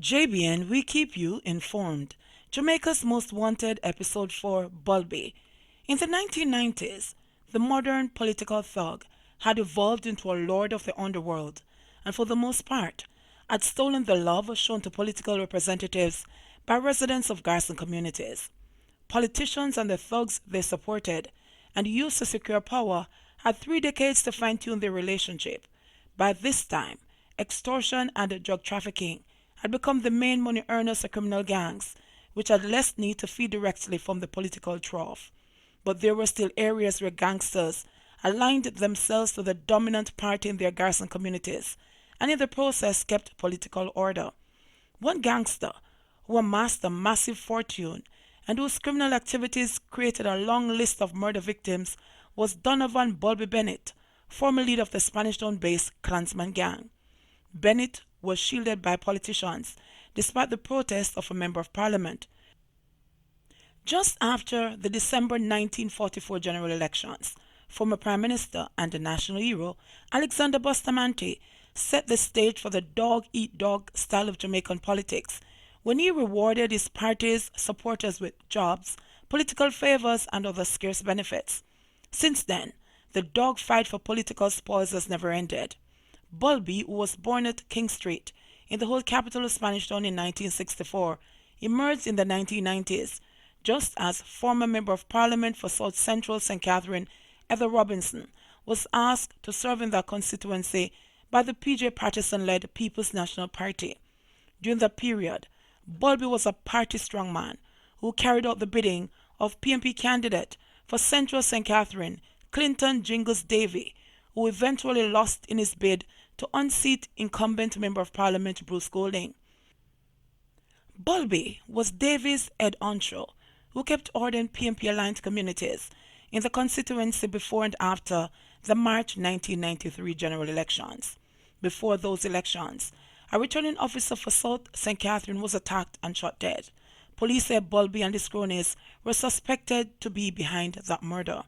JBN, we keep you informed. Jamaica's Most Wanted, Episode 4, Bulbie. In the 1990s, the modern political thug had evolved into a lord of the underworld, and for the most part, had stolen the love shown to political representatives by residents of garrison communities. Politicians and the thugs they supported and used to secure power had 3 decades to fine tune their relationship. By this time, extortion and drug trafficking had become the main money earners of criminal gangs, which had less need to feed directly from the political trough. But there were still areas where gangsters aligned themselves to the dominant party in their garrison communities, and in the process kept political order. One gangster who amassed a massive fortune and whose criminal activities created a long list of murder victims was Donovan Bennett, former leader of the Spanish Town-based Klansman gang. Bennett was shielded by politicians despite the protest of a member of parliament. Just after the December 1944 general elections, former Prime Minister and the national hero Alexander Bustamante set the stage for the dog-eat-dog style of Jamaican politics when he rewarded his party's supporters with jobs, political favors, and other scarce benefits. Since then, the dogfight for political spoils has never ended. Bulbie, who was born at King Street in the whole capital of Spanish Town in 1964, emerged in the 1990s, just as former Member of Parliament for South Central St. Catherine, Heather Robinson, was asked to serve in that constituency by the Patterson-led People's National Party. During that period, Bulbie was a party strongman who carried out the bidding of PNP candidate for Central St. Catherine, Clinton Jingles Davy, who eventually lost in his bid to unseat incumbent Member of Parliament Bruce Golding. Bulbie was Davy's head honcho, who kept order in PNP-aligned communities in the constituency before and after the March 1993 general elections. Before those elections, a returning officer for South St. Catherine was attacked and shot dead. Police said Bulbie and his cronies were suspected to be behind that murder.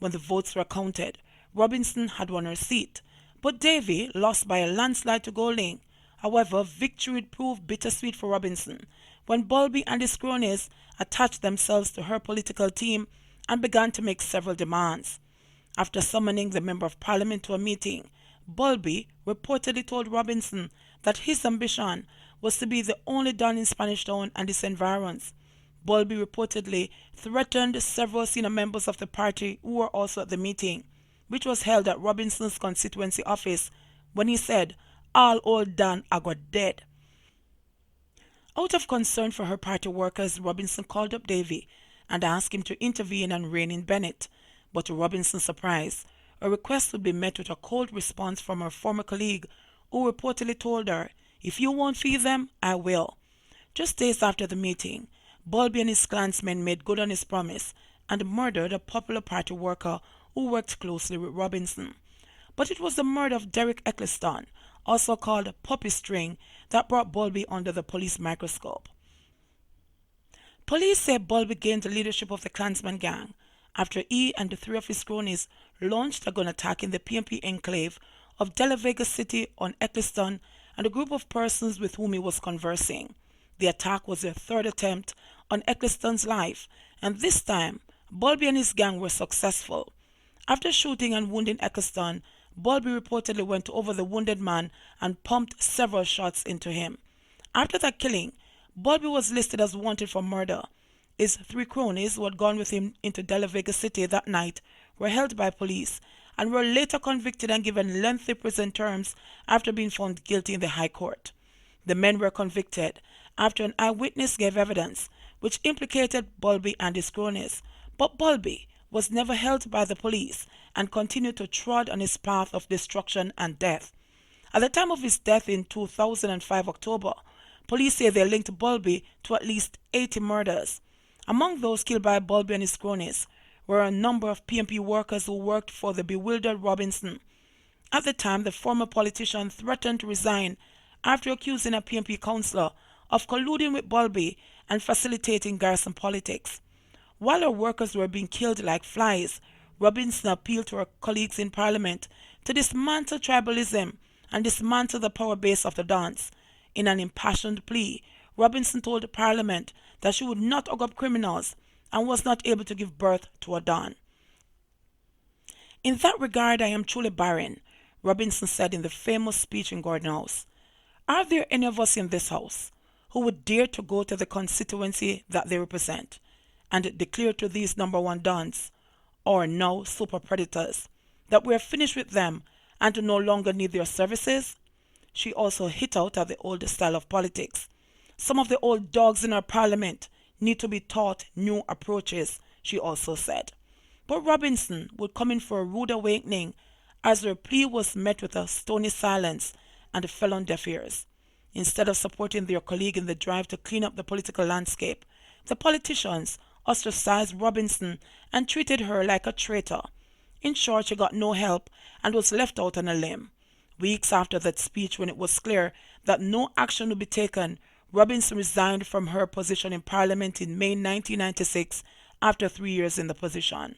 When the votes were counted, Robinson had won her seat, but Davy lost by a landslide to Golding. However, victory would prove bittersweet for Robinson when Bulbie and his cronies attached themselves to her political team and began to make several demands. After summoning the Member of Parliament to a meeting, Bulbie reportedly told Robinson that his ambition was to be the only Don in Spanish Town and its environs. Bulbie reportedly threatened several senior members of the party who were also at the meeting, which was held at Robinson's constituency office, when he said, "All old Dan are got dead." Out of concern for her party workers, Robinson called up Davy and asked him to intervene and rein in Bennett, but to Robinson's surprise, a request would be met with a cold response from her former colleague, who reportedly told her, "If you won't feed them, I will." Just days after the meeting, Bulbie and his clansmen made good on his promise and murdered a popular party worker who worked closely with Robinson. But it was the murder of Derek Eccleston, also called Puppy String, that brought Bulbie under the police microscope. Police say Bulbie gained the leadership of the Klansman gang after he and the 3 of his cronies launched a gun attack in the PNP enclave of De La Vega City on Eccleston and a group of persons with whom he was conversing. The attack was their 3rd attempt on Eccleston's life, and this time, Bulbie and his gang were successful. After shooting and wounding Eccleston, Bulbie reportedly went over the wounded man and pumped several shots into him. After that killing, Bulbie was listed as wanted for murder. His 3 cronies who had gone with him into De La Vega City that night were held by police and were later convicted and given lengthy prison terms after being found guilty in the High Court. The men were convicted after an eyewitness gave evidence which implicated Bulbie and his cronies, but Bulbie was never held by the police and continued to trod on his path of destruction and death. At the time of his death in 2005 October, police say they linked Bulbie to at least 80 murders. Among those killed by Bulbie and his cronies were a number of PNP workers who worked for the bewildered Robinson. At the time, the former politician threatened to resign after accusing a PNP councillor of colluding with Bulbie and facilitating garrison politics. While her workers were being killed like flies, Robinson appealed to her colleagues in Parliament to dismantle tribalism and dismantle the power base of the Dons. In an impassioned plea, Robinson told the Parliament that she would not hug up criminals and was not able to give birth to a Don. "In that regard, I am truly barren," Robinson said in the famous speech in Gordon House. "Are there any of us in this House who would dare to go to the constituency that they represent and declare to these number one Dons, or now super predators, that we are finished with them and to no longer need their services?" She also hit out at the old style of politics. "Some of the old dogs in our parliament need to be taught new approaches," she also said. But Robinson would come in for a rude awakening as her plea was met with a stony silence and fell on deaf ears. Instead of supporting their colleague in the drive to clean up the political landscape, the politicians ostracized Robinson and treated her like a traitor. In short, she got no help and was left out on a limb. Weeks after that speech, when it was clear that no action would be taken, Robinson resigned from her position in Parliament in May 1996 after 3 years in the position.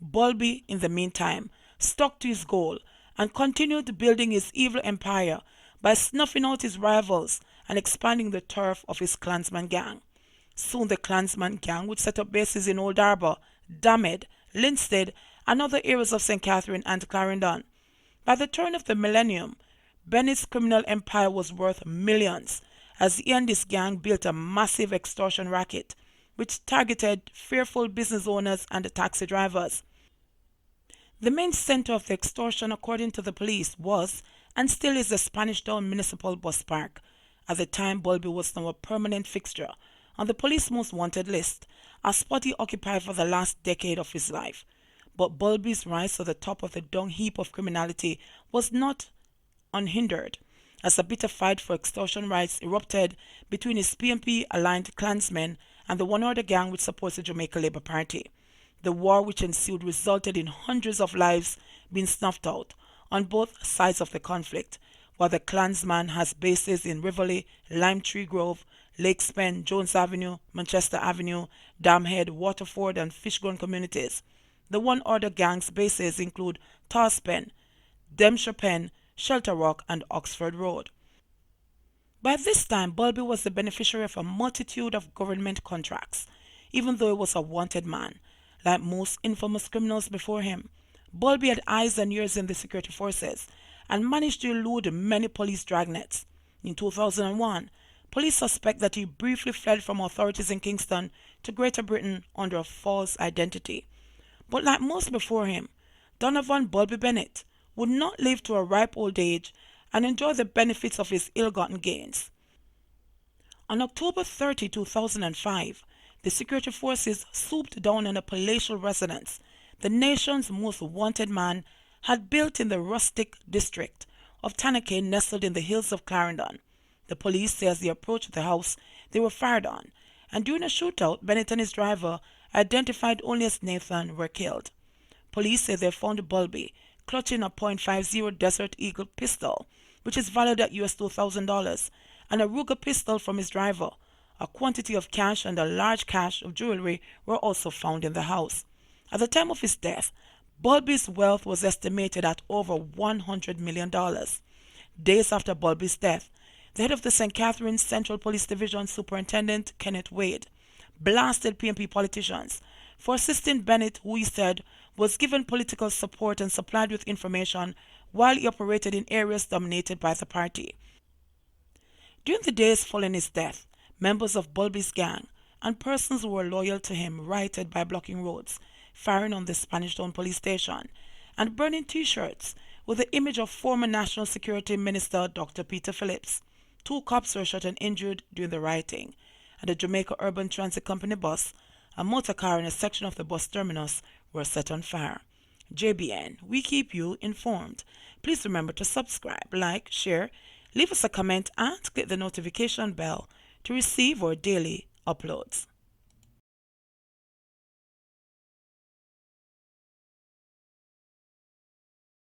Bulbie, in the meantime, stuck to his goal and continued building his evil empire by snuffing out his rivals and expanding the turf of his Klansman gang. Soon the Klansman gang would set up bases in Old Harbour, Damed, Linstead, and other areas of St. Catherine and Clarendon. By the turn of the millennium, Bennett's criminal empire was worth millions, as he and his gang built a massive extortion racket, which targeted fearful business owners and taxi drivers. The main center of the extortion, according to the police, was and still is the Spanish Town Municipal Bus Park. At the time, Bulbie was now a permanent fixture on the police most wanted list, a spot he occupied for the last decade of his life. But Bulbie's rise to the top of the dung heap of criminality was not unhindered, as a bitter fight for extortion rights erupted between his PNP-aligned Klansmen and the one other gang which supports the Jamaica Labour Party. The war which ensued resulted in hundreds of lives being snuffed out on both sides of the conflict, while the Klansman has bases in Rivoli, Lime Tree Grove, Lakespen, Jones Avenue, Manchester Avenue, Damhead, Waterford, and Fishgone communities. The one other gang's bases include Torspen, Dempsher Pen, Shelter Rock, and Oxford Road. By this time, Bulbie was the beneficiary of a multitude of government contracts, even though he was a wanted man. Like most infamous criminals before him, Bulbie had eyes and ears in the security forces and managed to elude many police dragnets. In 2001, police suspect that he briefly fled from authorities in Kingston to Greater Britain under a false identity. But like most before him, Donovan Bulbie Bennett would not live to a ripe old age and enjoy the benefits of his ill-gotten gains. On October 30, 2005, the security forces swooped down on a palatial residence the nation's most wanted man had built in the rustic district of Tanakay, nestled in the hills of Clarendon. The police say as they approached the house, they were fired on, and during a shootout, Bennett and his driver, identified only as Nathan, were killed. Police say they found Bulbie clutching a .50 Desert Eagle pistol, which is valued at US $2,000, and a Ruger pistol from his driver. A quantity of cash and a large cache of jewelry were also found in the house. At the time of his death, Bulbie's wealth was estimated at over $100 million. Days after Bulbie's death, the head of the St. Catharines Central Police Division, Superintendent Kenneth Wade, blasted PNP politicians for assisting Bennett, who he said was given political support and supplied with information while he operated in areas dominated by the party. During the days following his death, members of Bulbie's gang and persons who were loyal to him rioted by blocking roads, firing on the Spanish Town police station, and burning T-shirts with the image of former National Security Minister Dr. Peter Phillips. 2 cops were shot and injured during the rioting, and the Jamaica Urban Transit Company bus, a motor car, and a section of the bus terminus were set on fire. JBN, we keep you informed. Please remember to subscribe, like, share, leave us a comment, and click the notification bell to receive our daily uploads.